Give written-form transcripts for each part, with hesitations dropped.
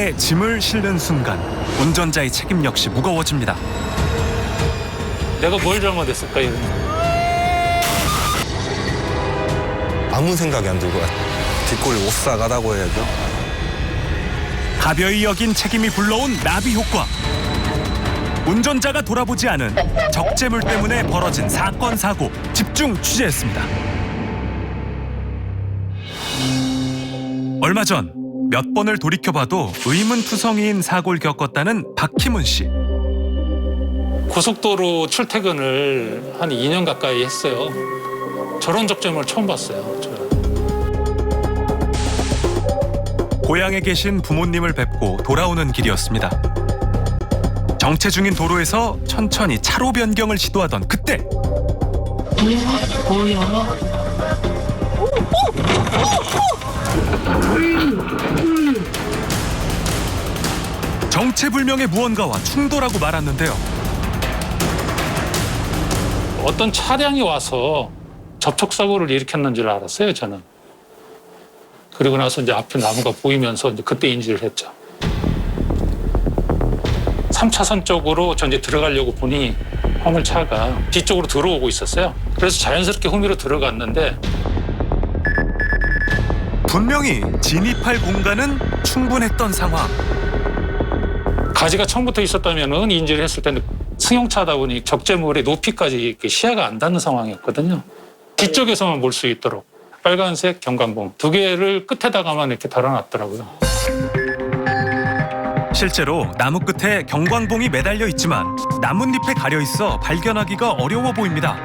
차에 짐을 실는 순간 운전자의 책임 역시 무거워집니다. 내가 뭘 잘못했을까 이런. 아무 생각이 안 들고 뒷골이 오싹하다고 해야죠. 가벼이 여긴 책임이 불러온 나비 효과. 운전자가 돌아보지 않은 적재물 때문에 벌어진 사건 사고 집중 취재했습니다. 얼마 전 몇 번을 돌이켜봐도 의문투성이인 사고를 겪었다는 박희문 씨. 고속도로 출퇴근을 한 2년 가까이 했어요. 저런 적재물 처음 봤어요. 고향에 계신 부모님을 뵙고 돌아오는 길이었습니다. 정체 중인 도로에서 천천히 차로 변경을 시도하던 그때 정체불명의 무언가와 충돌하고 말았는데요. 어떤 차량이 와서 접촉사고를 일으켰는 줄 알았어요, 저는. 그리고 나서 이제 앞에 나무가 보이면서 이제 그때 인지를 했죠. 3차선 쪽으로 저 이제 들어가려고 보니 화물차가 뒤쪽으로 들어오고 있었어요. 그래서 자연스럽게 후미로 들어갔는데 분명히 진입할 공간은 충분했던 상황. 가지가 처음부터 있었다면은 인지를 했을 텐데 승용차다 보니 적재물의 높이까지 이렇게 시야가 안 닿는 상황이었거든요. 뒤쪽에서만 볼 수 있도록 빨간색 경광봉 2개를 끝에다가만 이렇게 달아놨더라고요. 실제로 나무 끝에 경광봉이 매달려 있지만 나뭇잎에 가려 있어 발견하기가 어려워 보입니다.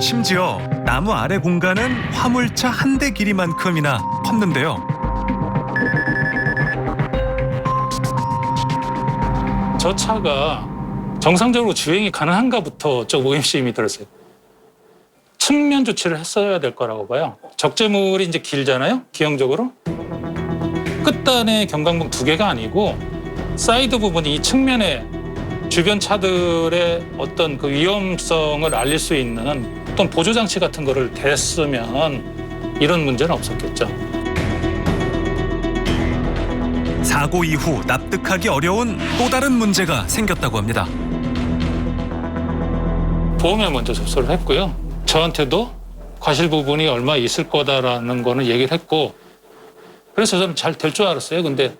심지어 나무 아래 공간은 화물차 한 대 길이만큼이나 컸는데요. 저 차가 정상적으로 주행이 가능한가부터 좀 의심이 들었어요. 측면 조치를 했어야 될 거라고 봐요. 적재물이 이제 길잖아요, 기형적으로. 끝단에 경광봉 2개가 아니고 사이드 부분이 이 측면에 주변 차들의 어떤 그 위험성을 알릴 수 있는 어떤 보조장치 같은 거를 댔으면 이런 문제는 없었겠죠. 사고 이후 납득하기 어려운 또 다른 문제가 생겼다고 합니다. 보험에 먼저 접수를 했고요. 저한테도 과실 부분이 얼마 있을 거다라는 거는 얘기를 했고 그래서 저는 잘 될 줄 알았어요. 근데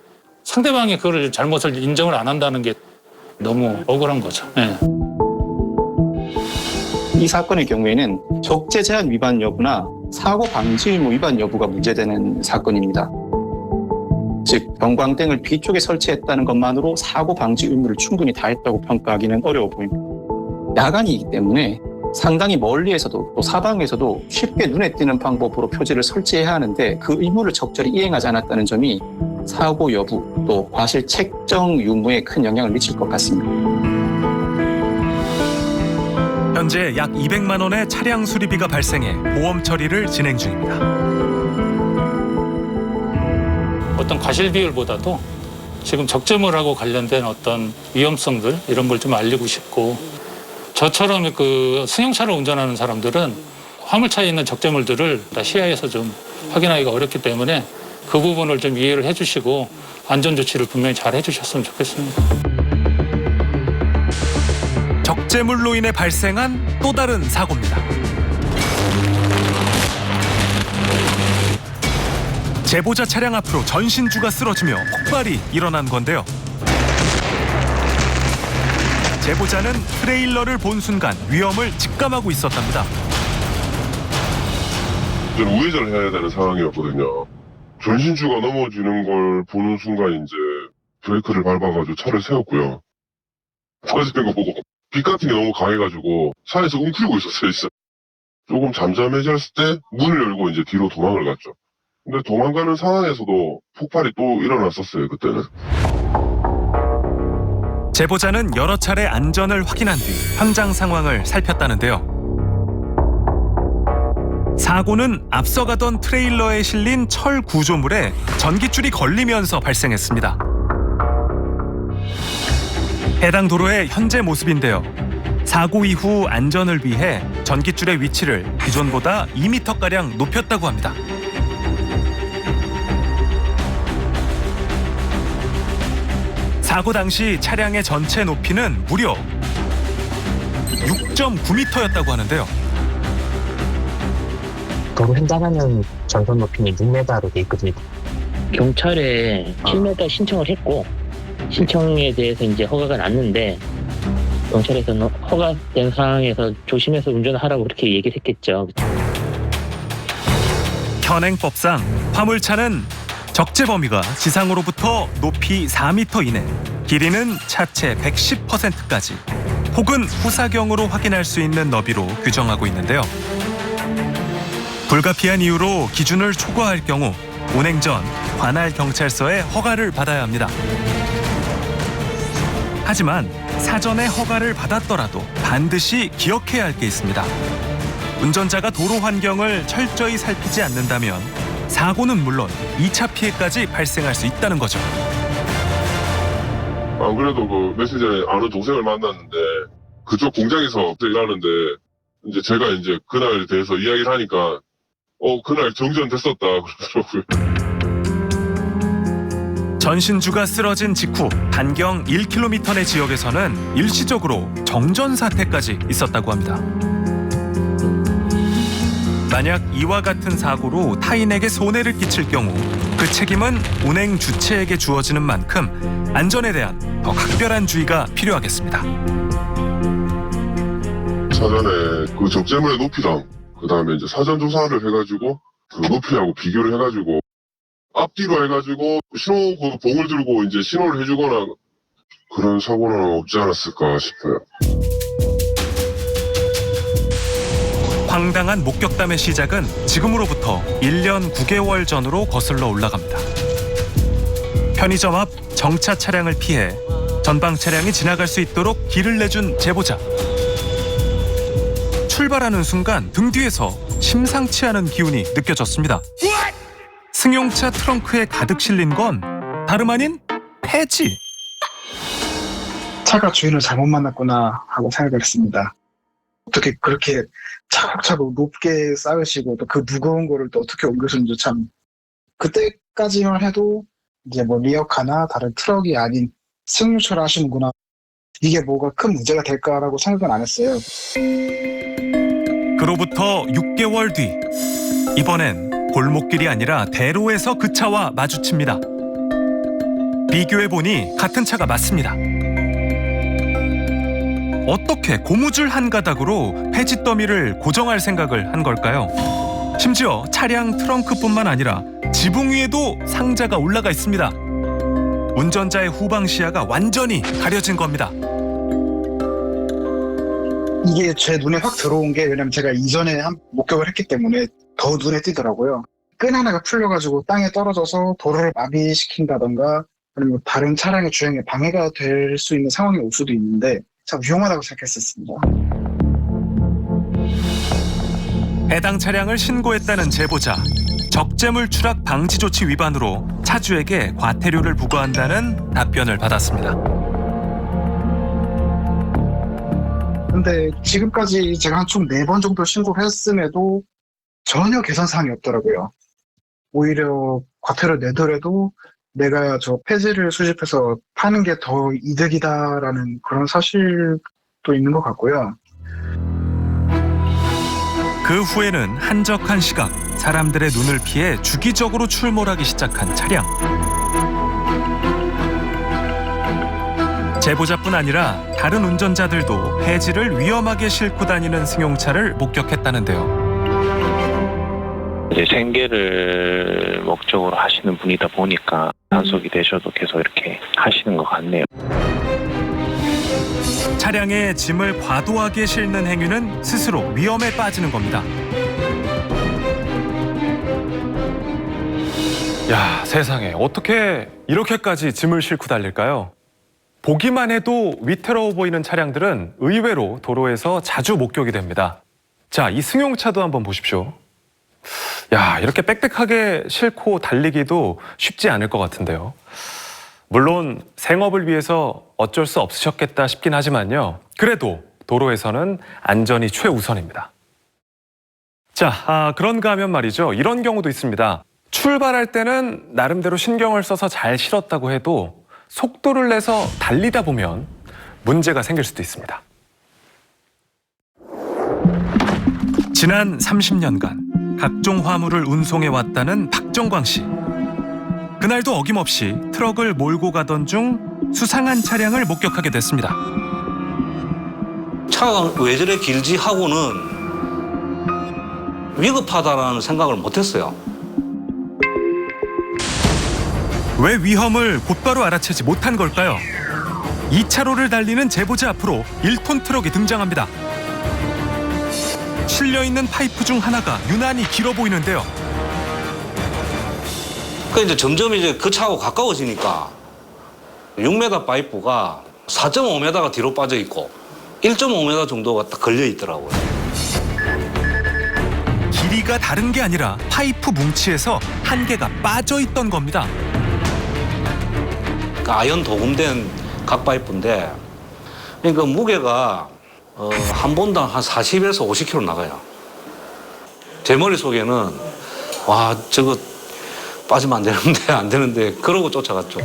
상대방이 그걸 잘못을 인정을 안 한다는 게 너무 억울한 거죠. 네. 이 사건의 경우에는 적재 제한 위반 여부나 사고 방지 의무 위반 여부가 문제되는 사건입니다. 즉 경광등을 뒤쪽에 설치했다는 것만으로 사고 방지 의무를 충분히 다했다고 평가하기는 어려워 보입니다. 야간이기 때문에 상당히 멀리에서도 또 사방에서도 쉽게 눈에 띄는 방법으로 표지를 설치해야 하는데 그 의무를 적절히 이행하지 않았다는 점이 사고 여부 또 과실 책정 유무에 큰 영향을 미칠 것 같습니다. 현재 약 200만 원의 차량 수리비가 발생해 보험 처리를 진행 중입니다. 어떤 과실 비율보다도 지금 적재물하고 관련된 어떤 위험성들 이런 걸 좀 알리고 싶고 저처럼 그 승용차를 운전하는 사람들은 화물차에 있는 적재물들을 다 시야에서 좀 확인하기가 어렵기 때문에 그 부분을 좀 이해를 해주시고 안전 조치를 분명히 잘 해주셨으면 좋겠습니다. 적재물로 인해 발생한 또 다른 사고입니다. 제보자 차량 앞으로 전신주가 쓰러지며 폭발이 일어난 건데요. 제보자는 트레일러를 본 순간 위험을 직감하고 있었답니다. 저는 우회전을 해야 되는 상황이었거든요. 전신주가 넘어지는 걸 보는 순간 이제 브레이크를 밟아가지고 차를 세웠고요. 터지는 거 보고 빛 같은 게 너무 강해가지고 차에서 웅크리고 있었어요, 진짜. 조금 잠잠해졌을 때 문을 열고 이제 뒤로 도망을 갔죠. 근데 도망가는 상황에서도 폭발이 또 일어났었어요, 그때는. 제보자는 여러 차례 안전을 확인한 뒤 현장 상황을 살폈다는데요. 사고는 앞서가던 트레일러에 실린 철 구조물에 전깃줄이 걸리면서 발생했습니다. 해당 도로의 현재 모습인데요. 사고 이후 안전을 위해 전깃줄의 위치를 기존보다 2m가량 높였다고 합니다. 사고 당시 차량의 전체 높이는 무려 6.9m였다고 하는데요. 도로 횡단하는 전선 높이는 6m로 돼 있거든요. 경찰에 7m 신청을 했고 신청에 대해서 이제 허가가 났는데 경찰에서는 허가된 상황에서 조심해서 운전하라고 그렇게 얘기를 했겠죠. 현행법상 화물차는 적재 범위가 지상으로부터 높이 4m 이내, 길이는 차체 110%까지 혹은 후사경으로 확인할 수 있는 너비로 규정하고 있는데요. 불가피한 이유로 기준을 초과할 경우 운행 전 관할 경찰서에 허가를 받아야 합니다. 하지만 사전에 허가를 받았더라도 반드시 기억해야 할 게 있습니다. 운전자가 도로 환경을 철저히 살피지 않는다면 사고는 물론 2차 피해까지 발생할 수 있다는 거죠. 안 그래도 그 며칠 전에 아는 동생을 만났는데 그쪽 공장에서 일하는데 이제 제가 이제 그날에 대해서 이야기를 하니까 그날 정전됐었다 그러더라고요. 전신주가 쓰러진 직후 반경 1km 내 지역에서는 일시적으로 정전 사태까지 있었다고 합니다. 만약 이와 같은 사고로 타인에게 손해를 끼칠 경우 그 책임은 운행 주체에게 주어지는 만큼 안전에 대한 더 각별한 주의가 필요하겠습니다. 사전에 그 적재물의 높이랑 그다음에 이제 사전 조사를 해가지고 그 높이하고 비교를 해가지고 앞뒤로 해가지고 신호 그 봉을 들고 이제 신호를 해주거나 그런 사고는 없지 않았을까 싶어요. 황당한 목격담의 시작은 지금으로부터 1년 9개월 전으로 거슬러 올라갑니다. 편의점 앞 정차 차량을 피해 전방 차량이 지나갈 수 있도록 길을 내준 제보자. 출발하는 순간 등 뒤에서 심상치 않은 기운이 느껴졌습니다. 승용차 트렁크에 가득 실린 건 다름 아닌 폐지. 차가 주인을 잘못 만났구나 하고 생각을 했습니다. 어떻게 그렇게 차곡차곡 높게 쌓으시고 또 그 무거운 거를 또 어떻게 옮겨서는지 참 그때까지만 해도 이제 뭐 리어카나 다른 트럭이 아닌 승용차를 하시는구나. 이게 뭐가 큰 문제가 될까라고 생각은 안 했어요. 그로부터 6개월 뒤 이번엔 골목길이 아니라 대로에서 그 차와 마주칩니다. 비교해보니 같은 차가 맞습니다. 어떻게 고무줄 한 가닥으로 폐지 더미를 고정할 생각을 한 걸까요? 심지어 차량 트렁크뿐만 아니라 지붕 위에도 상자가 올라가 있습니다. 운전자의 후방 시야가 완전히 가려진 겁니다. 이게 제 눈에 확 들어온 게 왜냐면 제가 이전에 한 목격을 했기 때문에 더 눈에 띄더라고요. 끈 하나가 풀려가지고 땅에 떨어져서 도로를 마비시킨다던가 아니면 다른 차량의 주행에 방해가 될 수 있는 상황이 올 수도 있는데 참 위험하다고 생각했었습니다. 해당 차량을 신고했다는 제보자. 적재물 추락 방지 조치 위반으로 차주에게 과태료를 부과한다는 답변을 받았습니다. 근데 지금까지 제가 한 총 4번 정도 신고를 했음에도 전혀 개선 사항이 없더라고요. 오히려 과태료 내더라도 내가 저 폐지를 수집해서 파는 게 더 이득이다라는 그런 사실도 있는 것 같고요. 그 후에는 한적한 시각, 사람들의 눈을 피해 주기적으로 출몰하기 시작한 차량. 제보자뿐 아니라 다른 운전자들도 폐지를 위험하게 싣고 다니는 승용차를 목격했다는데요. 이제 생계를 목적으로 하시는 분이다 보니까 단속이 되셔도 계속 이렇게 하시는 것 같네요. 차량에 짐을 과도하게 싣는 행위는 스스로 위험에 빠지는 겁니다. 야, 세상에 어떻게 이렇게까지 짐을 싣고 달릴까요? 보기만 해도 위태로워 보이는 차량들은 의외로 도로에서 자주 목격이 됩니다. 자, 이 승용차도 한번 보십시오. 야, 이렇게 빽빽하게 싣고 달리기도 쉽지 않을 것 같은데요. 물론 생업을 위해서 어쩔 수 없으셨겠다 싶긴 하지만요. 그래도 도로에서는 안전이 최우선입니다. 자, 그런가 하면 말이죠. 이런 경우도 있습니다. 출발할 때는 나름대로 신경을 써서 잘 실었다고 해도 속도를 내서 달리다 보면 문제가 생길 수도 있습니다. 지난 30년간 각종 화물을 운송해 왔다는 박정광 씨. 그날도 어김없이 트럭을 몰고 가던 중 수상한 차량을 목격하게 됐습니다. 차가 왜 저래 길지 하고는 위급하다라는 생각을 못했어요. 왜 위험을 곧바로 알아채지 못한 걸까요? 2차로를 달리는 제보자 앞으로 1톤 트럭이 등장합니다. 실려있는 파이프 중 하나가 유난히 길어 보이는데요. 그 이제 점점 이제 그 차하고 가까워지니까 6m 파이프가 4.5m가 뒤로 빠져 있고 1.5m 정도가 딱 걸려 있더라고요. 길이가 다른 게 아니라 파이프 뭉치에서 한 개가 빠져 있던 겁니다. 그러니까 아연 도금된 각 파이프인데 그러니까 무게가 한 본당 한 40에서 50kg 나가요. 제 머릿속에는 와 저거 빠지면 안 되는데 그러고 쫓아갔죠.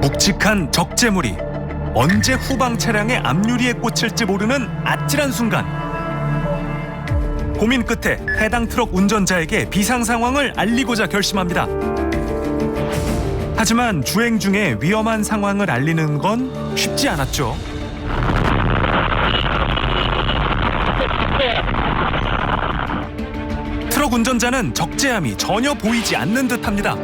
묵직한 적재물이 언제 후방 차량의 앞유리에 꽂힐지 모르는 아찔한 순간. 고민 끝에 해당 트럭 운전자에게 비상 상황을 알리고자 결심합니다. 하지만 주행 중에 위험한 상황을 알리는 건 쉽지 않았죠. 트럭 운전자는 적재함이 전혀 보이지 않는 듯합니다.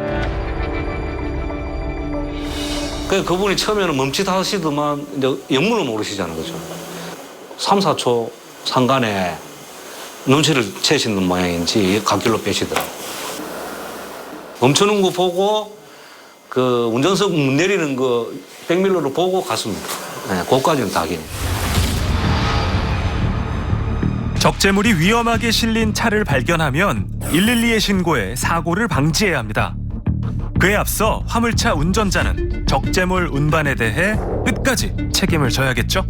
그분이 처음에는 멈칫하시더만 이제 영문을 모르시잖아요, 그죠? 3, 4초 상간에 눈치를 채시는 모양인지 갓길로 빼시더라고요. 멈추는 거 보고 그 운전석 문 내리는 거 백밀러로 보고 갔습니다. 네, 그것까지는 다긴. 적재물이 위험하게 실린 차를 발견하면 112에 신고해 사고를 방지해야 합니다. 그에 앞서 화물차 운전자는 적재물 운반에 대해 끝까지 책임을 져야겠죠?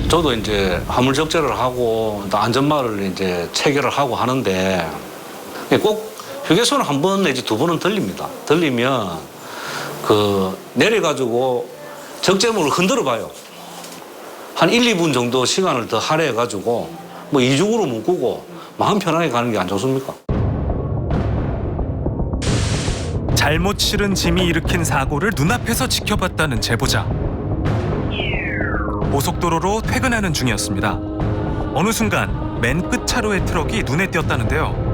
저도 이제 화물 적재를 하고 또 안전말을 이제 체결을 하고 하는데 꼭 휴게소는 한 번 내지 두 번은 들립니다. 들리면 그 내려가지고 적재물을 흔들어 봐요. 한 1, 2분 정도 시간을 더 할애해가지고 뭐 이중으로 묶고 마음 편하게 가는 게 안 좋습니까? 잘못 실은 짐이 일으킨 사고를 눈앞에서 지켜봤다는 제보자. 고속도로로 퇴근하는 중이었습니다. 어느 순간 맨 끝 차로의 트럭이 눈에 띄었다는데요.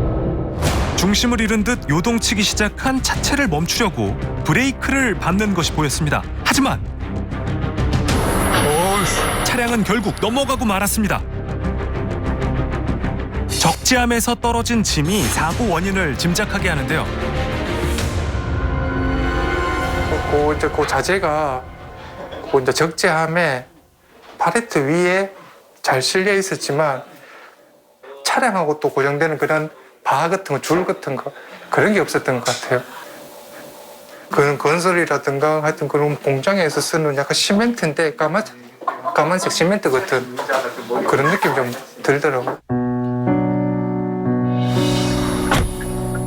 중심을 잃은 듯 요동치기 시작한 차체를 멈추려고 브레이크를 밟는 것이 보였습니다. 하지만 차량은 결국 넘어가고 말았습니다. 적재함에서 떨어진 짐이 사고 원인을 짐작하게 하는데요. 그 자재가 그 이제 적재함에 팔레트 위에 잘 실려 있었지만 차량하고 또 고정되는 그런 바 같은 거, 줄 같은 거 그런 게 없었던 것 같아요. 그런 건설이라든가 하여튼 그런 공장에서 쓰는 약간 시멘트인데 까만색 시멘트 같은 그런 느낌이 좀 들더라고요.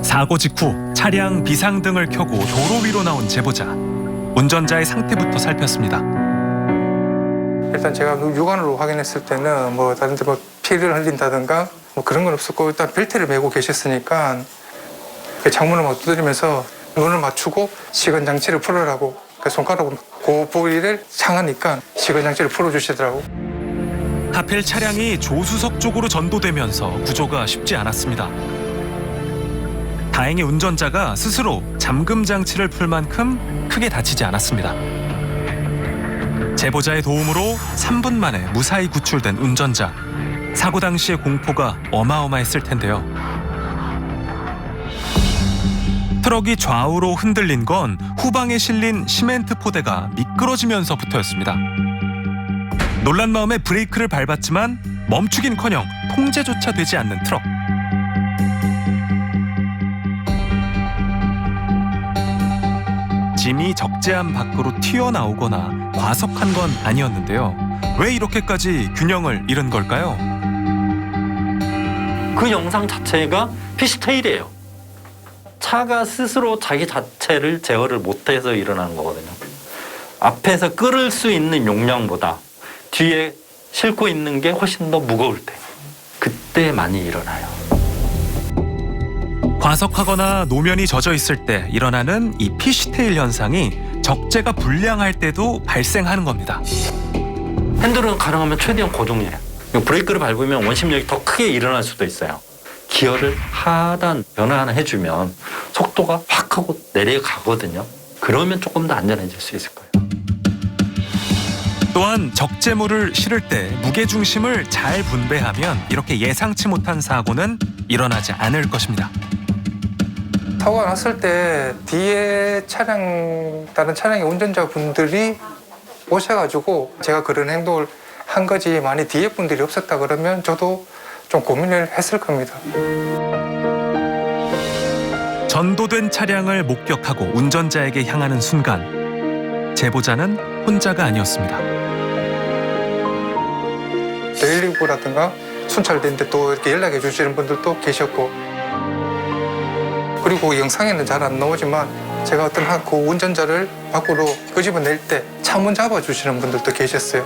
사고 직후 차량 비상등을 켜고 도로 위로 나온 제보자. 운전자의 상태부터 살폈습니다. 일단 제가 육안으로 확인했을 때는 뭐 다른 데 뭐 피를 흘린다든가 뭐 그런 건 없었고 일단 벨트를 메고 계셨으니까 창문을 막 두드리면서 눈을 맞추고 시간 장치를 풀으라고 손가락으로 그 부위를 향하니까 시간 장치를 풀어주시더라고. 하필 차량이 조수석 쪽으로 전도되면서 구조가 쉽지 않았습니다. 다행히 운전자가 스스로 잠금 장치를 풀 만큼 크게 다치지 않았습니다. 제보자의 도움으로 3분 만에 무사히 구출된 운전자. 사고 당시의 공포가 어마어마했을 텐데요. 트럭이 좌우로 흔들린 건 후방에 실린 시멘트 포대가 미끄러지면서부터였습니다. 놀란 마음에 브레이크를 밟았지만 멈추긴커녕 통제조차 되지 않는 트럭. 짐이 적재함 밖으로 튀어나오거나 과속한 건 아니었는데요. 왜 이렇게까지 균형을 잃은 걸까요? 그 영상 자체가 피스테일이에요. 차가 스스로 자기 자체를 제어를 못해서 일어나는 거거든요. 앞에서 끌을 수 있는 용량보다 뒤에 싣고 있는 게 훨씬 더 무거울 때, 그때 많이 일어나요. 과속하거나 노면이 젖어 있을 때 일어나는 이 피쉬테일 현상이 적재가 불량할 때도 발생하는 겁니다. 핸들은 가능하면 최대한 고정해요. 브레이크를 밟으면 원심력이 더 크게 일어날 수도 있어요. 기어를 하단 변화하나 해주면 속도가 확 하고 내려가거든요. 그러면 조금 더 안전해질 수 있을 거예요. 또한 적재물을 실을 때 무게중심을 잘 분배하면 이렇게 예상치 못한 사고는 일어나지 않을 것입니다. 사고가 났을 때 뒤에 다른 차량의 운전자분들이 오셔가지고 제가 그런 행동을 한 거지, 만약 뒤에 분들이 없었다 그러면 저도 좀 고민을 했을 겁니다. 전도된 차량을 목격하고 운전자에게 향하는 순간 제보자는 혼자가 아니었습니다. 119라든가 순찰대인데 또 이렇게 연락해 주시는 분들도 계셨고, 그리고 영상에는 잘 안 나오지만 제가 어떤 그 운전자를 밖으로 끄집어낼 때 차문 잡아주시는 분들도 계셨어요.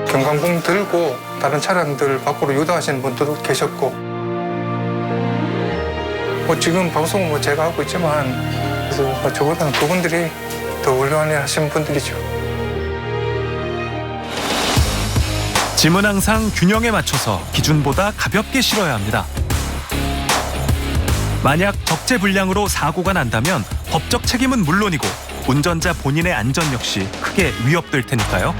경광봉 들고 다른 차량들 밖으로 유도하시는 분들도 계셨고, 지금 방송은 제가 하고 있지만 그래서 저보다는 그분들이 더 훌륭한 일 하시는 분들이죠. 짐은 항상 균형에 맞춰서 기준보다 가볍게 실어야 합니다. 만약 적재 불량으로 사고가 난다면 법적 책임은 물론이고 운전자 본인의 안전 역시 크게 위협될 테니까요.